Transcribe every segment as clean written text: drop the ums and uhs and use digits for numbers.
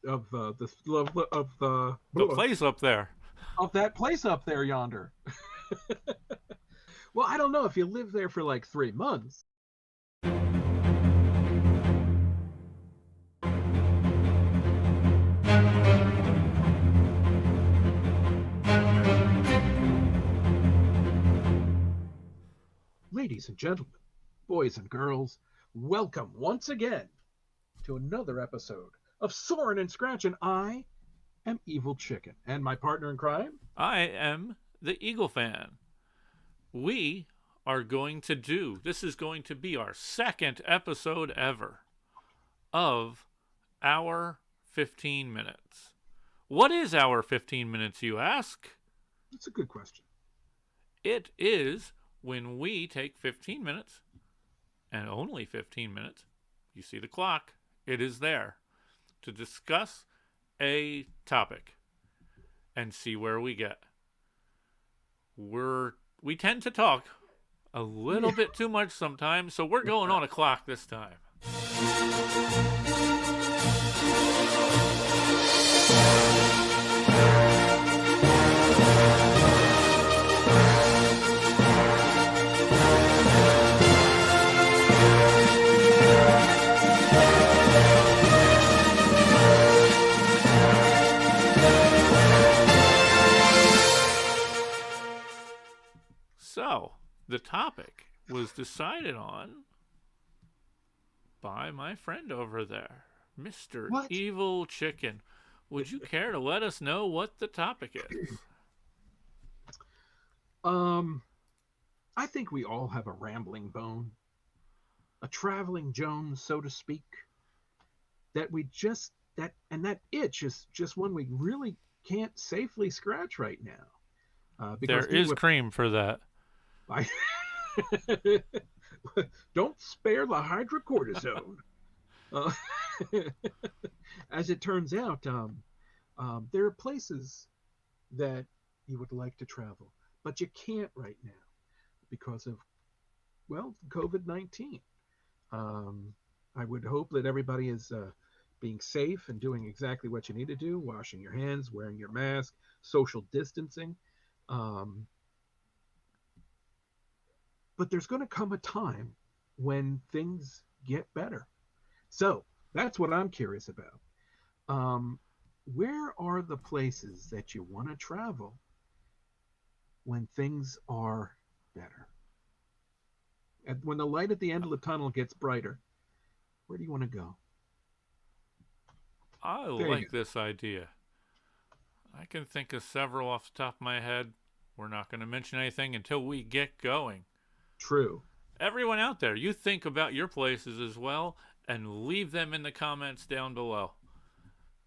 The place up there. of that place up there yonder. Well, I don't know if you live there for like 3 months. Ladies and gentlemen, boys and girls, welcome once again to another episode of Soarin Scratchin. I am Evil Chicken, and my partner in crime. I am the Eagle fan. We are going to do, this is going to be our second episode ever of our 15 minutes. What is our 15 minutes, you ask? That's a good question. It is when we take 15 minutes, and only 15 minutes, you see the clock, it is there, to discuss a topic and see where we get. We tend to talk a little bit too much sometimes, so we're going on a clock this time. So, the topic was decided on by my friend over there, Mr. What? Evil Chicken. Would you care to let us know what the topic is? I think we all have a rambling bone, a traveling Jones, so to speak, that we just that itch is just one we really can't safely scratch right now. There is cream for that. I, don't spare the hydrocortisone. Uh, as it turns out, there are places that you would like to travel, but you can't right now because of, well, COVID-19. I would hope that everybody is being safe and doing exactly what you need to do, washing your hands, wearing your mask, social distancing. But there's going to come a time when things get better. So that's what I'm curious about. Where are the places that you want to travel when things are better? And when the light at the end of the tunnel gets brighter, where do you want to go? I like this idea. I can think of several off the top of my head. We're not going to mention anything until we get going. True. Everyone out there, you think about your places as well and leave them in the comments down below.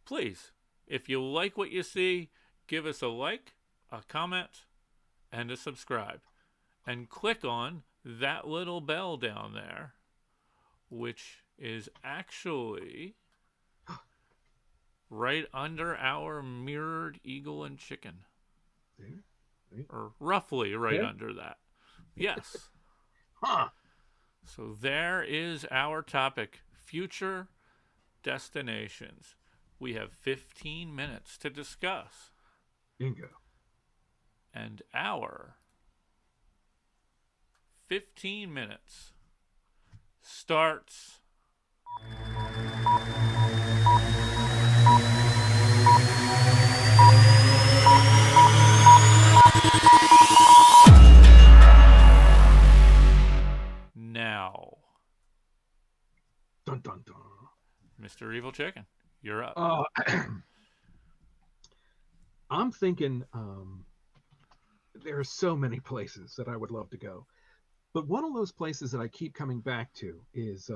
Please, if you like what you see, give us a like, a comment, and a subscribe. And click on that little bell down there, which is actually right under our mirrored eagle and chicken. There. Or roughly right under that. Yes. Huh. So there is our topic, future destinations. We have 15 minutes to discuss. Bingo. And our 15 minutes starts now. Dun dun dun. Mr. Evil Chicken, you're up. I'm thinking there are so many places that I would love to go. But one of those places that I keep coming back to is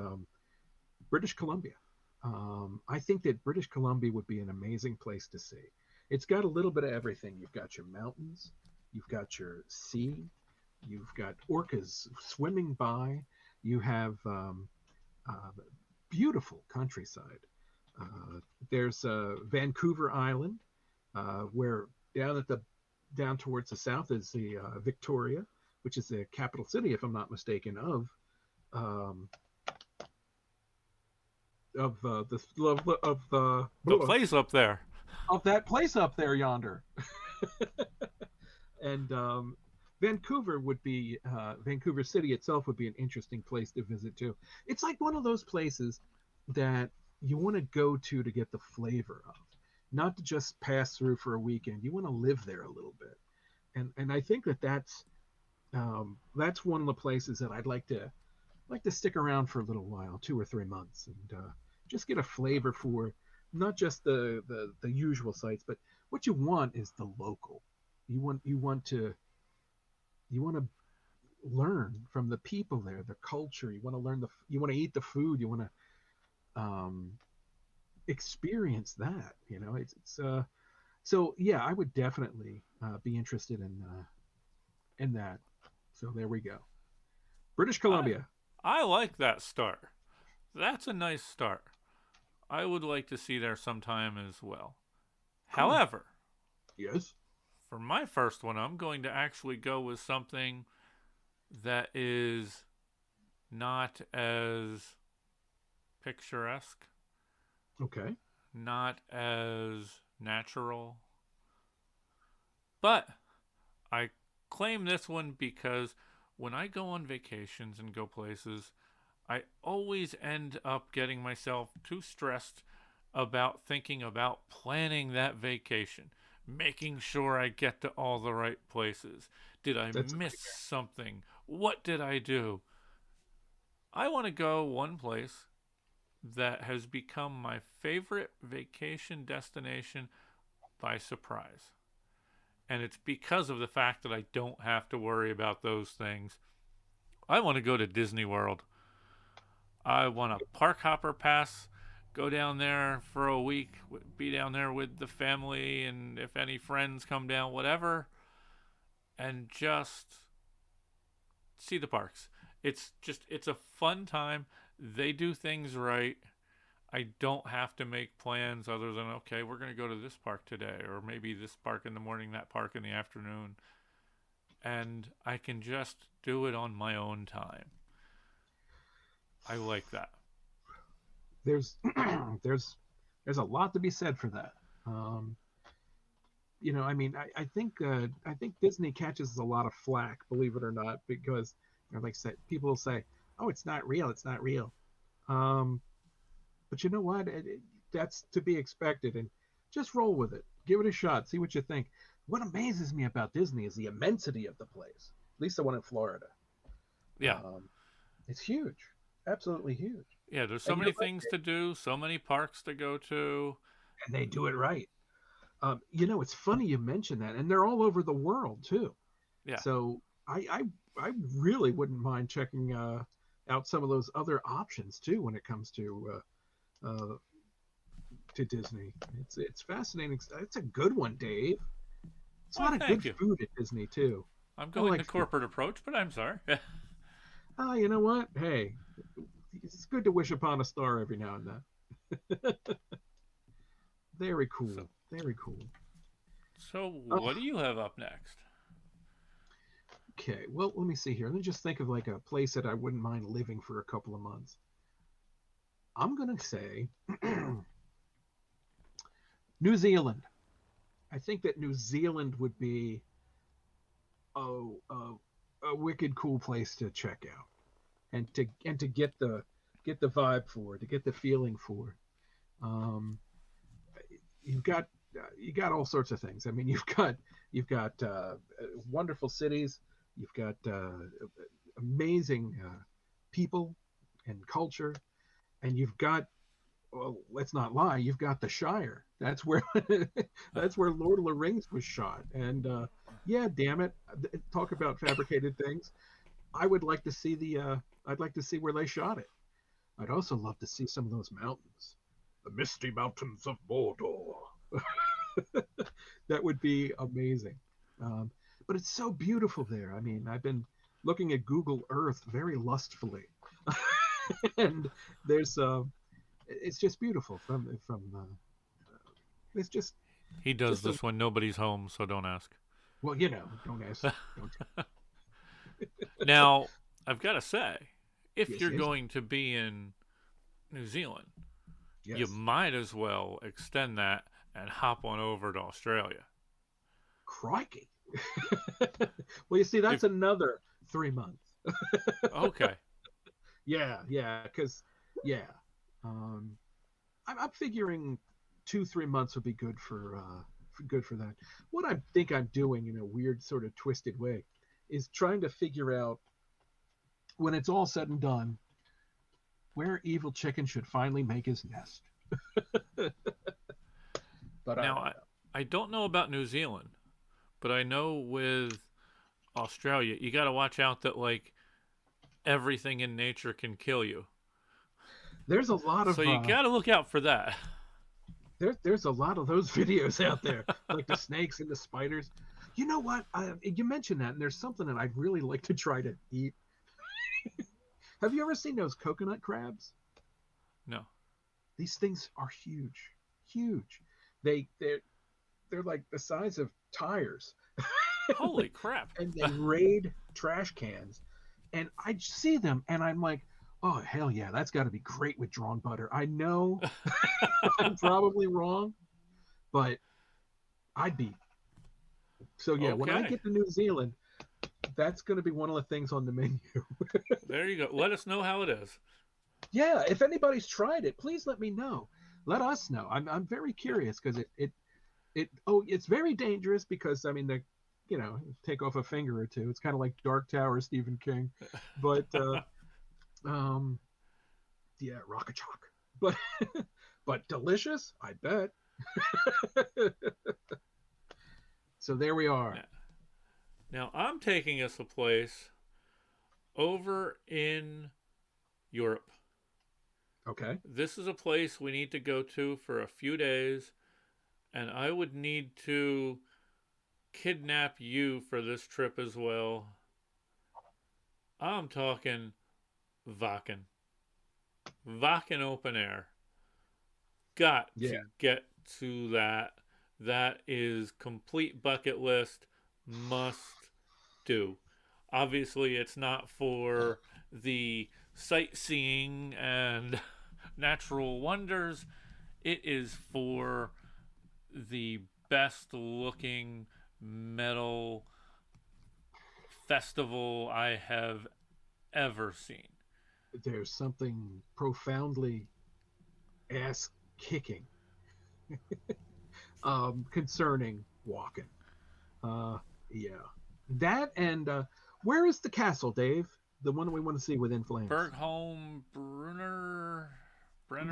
British Columbia. I think that British Columbia would be an amazing place to see. It's got a little bit of everything. You've got your mountains, you've got your sea, you've got orcas swimming by, you have beautiful countryside. There's Vancouver Island, where down towards the south is the Victoria, which is the capital city, if I'm not mistaken, of The place up there. of that place up there yonder. And Vancouver City itself would be an interesting place to visit too. It's like one of those places that you want to go to get the flavor of, not to just pass through for a weekend. You want to live there a little bit, and I think that's one of the places that I'd like to stick around for a little while, 2 or 3 months, and just get a flavor for not just the usual sites, but what you want is the local. You want to learn from the people there, the culture. You want to eat the food. You want to experience that. It's so yeah, I would definitely be interested in that. So there we go. British I Columbia. I like that start. That's a nice start. I would like to see there sometime as well. Cool. However, Yes. for my first one, I'm going to actually go with something that is not as picturesque, Okay. not as natural, but I claim this one because when I go on vacations and go places, I always end up getting myself too stressed about thinking about planning that vacation, making sure I get to all the right places. Did I That's a miss nightmare. something? What did I do? I want to go one place that has become my favorite vacation destination by surprise. And it's because of the fact that I don't have to worry about those things. I want to go to Disney World. I want a park hopper pass, go down there for a week, be down there with the family, and if any friends come down, whatever, and just see the parks. It's a fun time. They do things right. I don't have to make plans other than, okay, we're going to go to this park today, or maybe this park in the morning, that park in the afternoon. And I can just do it on my own time. I like that. There's there's there's a lot to be said for that. Um, I mean, I think Disney catches a lot of flack, believe it or not, because like I said, people will say, "Oh, it's not real. It's not real." Um, but you know what? That's to be expected, and just roll with it. Give it a shot. See what you think. What amazes me about Disney is the immensity of the place. At least the one in Florida. Yeah. Um, it's huge, absolutely huge. Yeah, there's so And you're many right, things to do, so many parks to go to. and they do it right. It's funny you mention that, and they're all over the world too. Yeah. So I really wouldn't mind checking out some of those other options too when it comes to Disney. It's fascinating. It's a good one, Dave. It's a Well, lot of good thank you. food at Disney too. I'm I going like the food. corporate approach, but I'm sorry. You know what? Hey, it's good to wish upon a star every now and then. Very so, cool. Very cool. so Oh, what do you have up next? okay. Well, let me see here. Let me just think of like a place that I wouldn't mind living for a couple of months. I'm gonna say New Zealand. I think that New Zealand would be a, a, a wicked cool place to check out and to get the vibe for, to get the feeling for. Um, you've got you got all sorts of things. I mean, you've got wonderful cities. You've got amazing people and culture, and you've got, well, let's not lie, you've got the Shire. That's where that's where Lord of the Rings was shot. And yeah, damn it, talk about fabricated things. I would like to see I'd like to see where they shot it. I'd also love to see some of those mountains, the misty mountains of Mordor. That would be amazing. Um, but it's so beautiful there. I mean, I've been looking at Google Earth very lustfully, and there's it's just beautiful it's He does just a this when nobody's home, so don't ask. well, don't ask, don't. Now, I've got to say, if Yes, you're yes. going to be in New Zealand, you Yes. might as well extend that and hop on over to Australia. Crikey. Well, you see, If that's another 3 months. okay, Yeah, yeah, because yeah, um, I'm figuring 2 3 months would be good for that. What I think I'm doing in a weird sort of twisted way is trying to figure out when it's all said and done where Evil Chicken should finally make his nest. But I now don't know. I don't know about New Zealand, but I know with Australia, you got to watch out that like everything in nature can kill you. There's a lot So of you got to look out for that. there's a lot of those videos out there, like the snakes and the spiders. You know what? You mentioned that, and there's something that I'd really like to try to eat. Have you ever seen those coconut crabs? No. These things are huge, huge. They're like the size of tires, Holy crap. and they raid trash cans. And I see them, and I'm like, oh hell yeah, that's got to be great with drawn butter. I know I'm probably wrong, but I'd be so yeah. When I Okay. get to New Zealand, that's going to be one of the things on the menu. There you go. Let us know how it is. Yeah, if anybody's tried it, please let me know. Let us know. I'm very curious because it's very dangerous because I mean they take off a finger or two. It's kind of like Dark Tower, Stephen King, but um yeah, rock a chalk, but but delicious, I bet. So there we are. Now, now I'm taking us a place over in Europe. Okay. This is a place we need to go to for a few days, and I would need to kidnap you for this trip as well. I'm talking Wacken. Wacken open air. Got Yeah. to get to that. That is complete bucket list. Must do. Obviously, it's not for the sightseeing and natural wonders. It is for the best looking metal festival I have ever seen. There's something profoundly ass kicking concerning walking. Uh, yeah. That and where is the castle, Dave? The one we want to see within flames. Bergholm Brenner,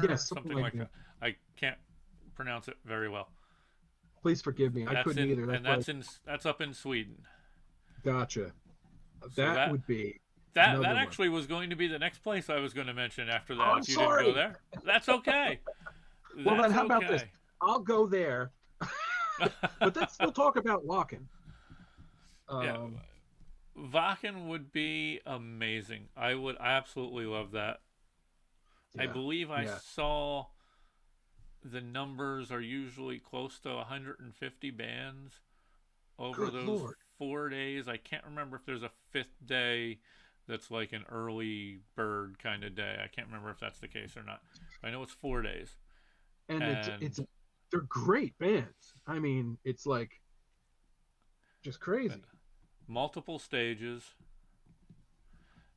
Yes, something something like like that. that. I can't pronounce it very well. Please forgive me. I That's couldn't in either. and That's why. that's up in Sweden. Gotcha. So That would be that another one. actually was going to be the next place I was going to mention after Oh, that. I'm If you didn't go sorry. there, that's okay. Well, then That's how about this? okay. I'll go there, but let's still talk about walking. Yeah, Um, Vakken would be amazing. I absolutely love that. I yeah, believe I yeah. saw the numbers are usually close to 150 bands over Good those Lord. 4 days. I can't remember if there's a fifth day that's like an early bird kind of day. I can't remember if that's the case or not. I know it's 4 days. And it's And they're great bands. I mean, it's like just crazy. multiple stages.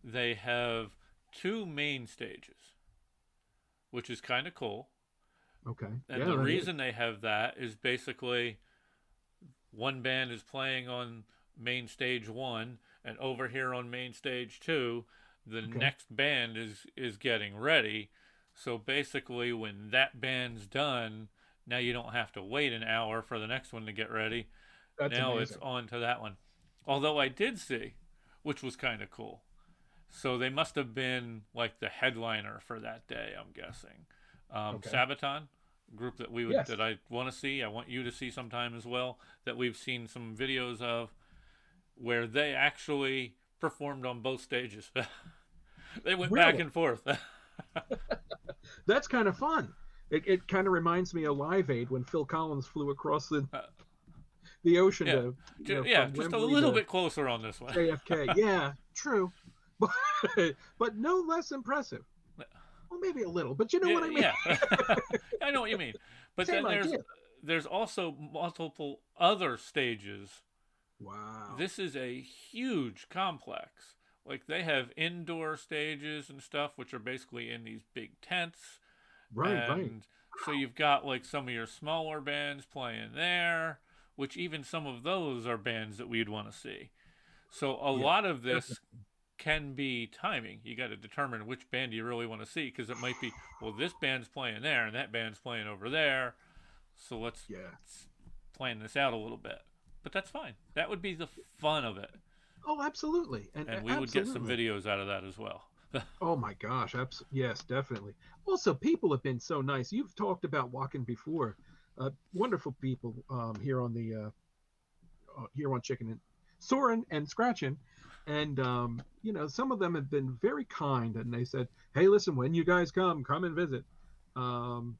They have two main stages, which is kind of cool. Okay. And Yeah, the that is. reason they have that is basically one band is playing on main stage one, and over here on main stage two, the Okay. next band is getting ready. So basically, when that band's done, now you don't have to wait an hour for the next one to get ready. That's Now it's amazing. on to that one. Although I did see, which was kind of cool. So they must have been like the headliner for that day, I'm guessing. Okay. Sabaton, group Yes. that I want to see. I want you to see sometime as well. That we've seen some videos of where they actually performed on both stages. They went back Really? and forth. That's kind of fun. It kind of reminds me of Live Aid when Phil Collins flew across the ocean Yeah, to yeah, from just a Wembley little to bit closer on this one. JFK. Yeah, true. But but no less impressive. Well, maybe a little, but you know Yeah, what I mean. yeah. I know what you mean. But Same then idea. there's also multiple other stages. Wow. This is a huge complex. Like they have indoor stages and stuff, which are basically in these big tents, Right, right. and so you've got like some of your smaller bands playing there, which even some of those are bands that we'd want to see. So a Yeah, lot of this definitely. can be timing. You got to determine which band you really want to see because it might be, well, this band's playing there and that band's playing over there. So let's Yeah. plan this out a little bit. But that's fine. That would be the fun of it. Oh, absolutely. And And we would get some absolutely. videos out of that as well. Oh my gosh, yes, definitely. Also, people have been so nice. You've talked about walking before. Wonderful people here on the here on Chicken and Soarin and Scratchin, and you know, some of them have been very kind, and they said, "Hey, listen, when you guys come and visit." Um,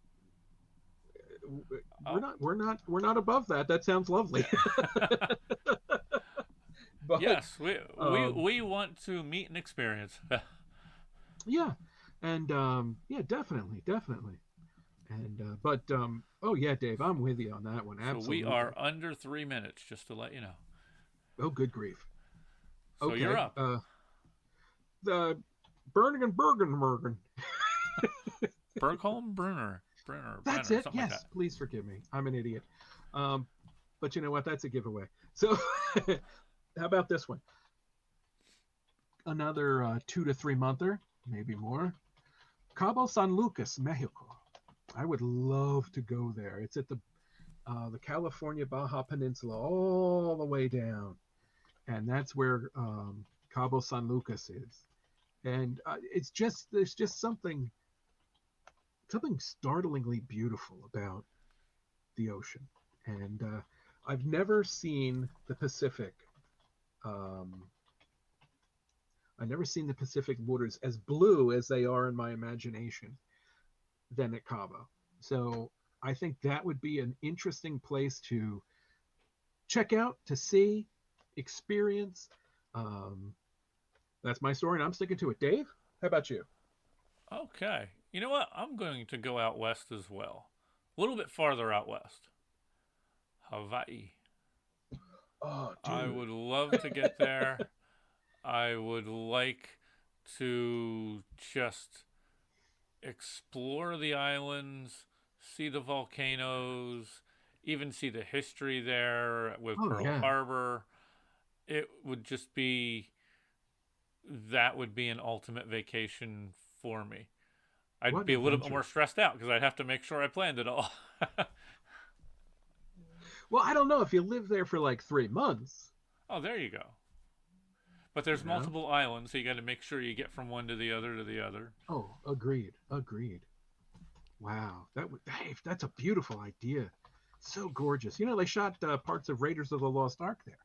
Oh. we're not above that. That sounds lovely. But Yes, we, we, um, we want to meet and experience. yeah, and yeah, definitely, definitely. And but oh yeah, Dave, I'm with you on that one. So we are Absolutely. under 3 minutes, just to let you know. Oh, good grief. So you're Okay. up. The Bergen and Bergen. Bergholm, Brenner, That's it. something like that. Yes. Please forgive me. I'm an idiot. Um, but you know what? That's a giveaway. So how about this one? Another 2 to 3 monther, maybe more. Cabo San Lucas, Mexico. I would love to go there. It's at the California Baja Peninsula, all the way down, and that's where Cabo San Lucas is. And it's just there's just something startlingly beautiful about the ocean. And I've never seen the Pacific. Um, I've never seen the Pacific waters as blue as they are in my imagination than at Cabo. So I think that would be an interesting place to check out, to see, experience. Um, that's my story, and I'm sticking to it. Dave, how about you? Okay. You know what? I'm going to go out west as well. A little bit farther out west. Hawaii. Oh, I dude. would love to get there. I would like to just explore the islands, see the volcanoes, even see the history there with Oh, Pearl yeah. Harbor. It would just be, that would be an ultimate vacation for me. I'd What be an a little bit more adventure. stressed out because I'd have to make sure I planned it all. Well, I don't know if you live there for like 3 months, Oh, there you go. But you there's know? multiple islands, so you got to make sure you get from one to the other to the other. Oh, agreed. Agreed. Wow. Dave, that's a beautiful idea. So gorgeous. You know, they shot parts of Raiders of the Lost Ark there.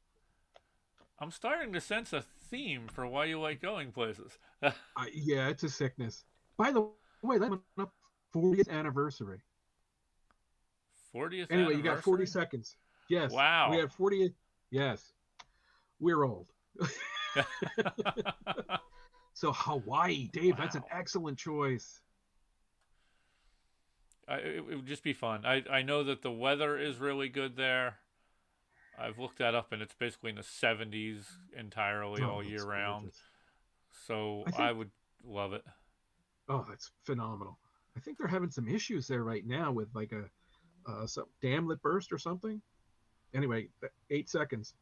I'm starting to sense a theme for why you like going places. Yeah, it's a sickness. By the way, that went up 40th anniversary. 40th Anyway, you got 40 anniversary? seconds. Yes, we Wow. have 40. Yes, we're old. So Hawaii, Dave, that's an Wow. excellent choice. It would just be fun. I know that the weather is really good there. I've looked that up and it's basically in the 70s entirely Oh, all year that's round. gorgeous. So I I think, would love it. oh, that's phenomenal. I think they're having some issues there right now with like a some dam that burst or something. Anyway, 8 seconds.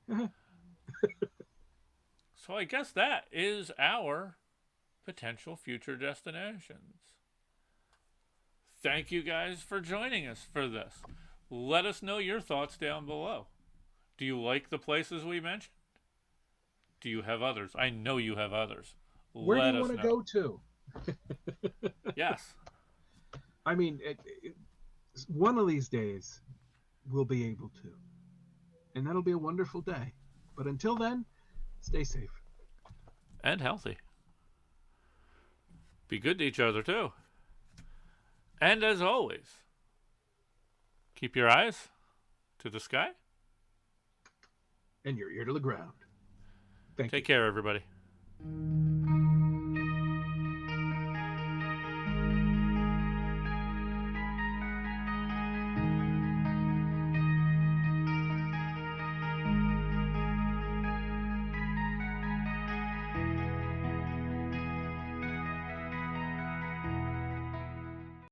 So I guess that is our potential future destinations. Thank you guys for joining us for this. Let us know your thoughts down below. Do you like the places we mentioned? Do you have others? I know you have others. Where do Let you want us to know. go to? Yes. I mean, one of these days we'll be able to, and that'll be a wonderful day. But until then, stay safe. And healthy. Be good to each other, too. And as always, keep your eyes to the sky. And your ear to the ground. Thank Take you. care, everybody.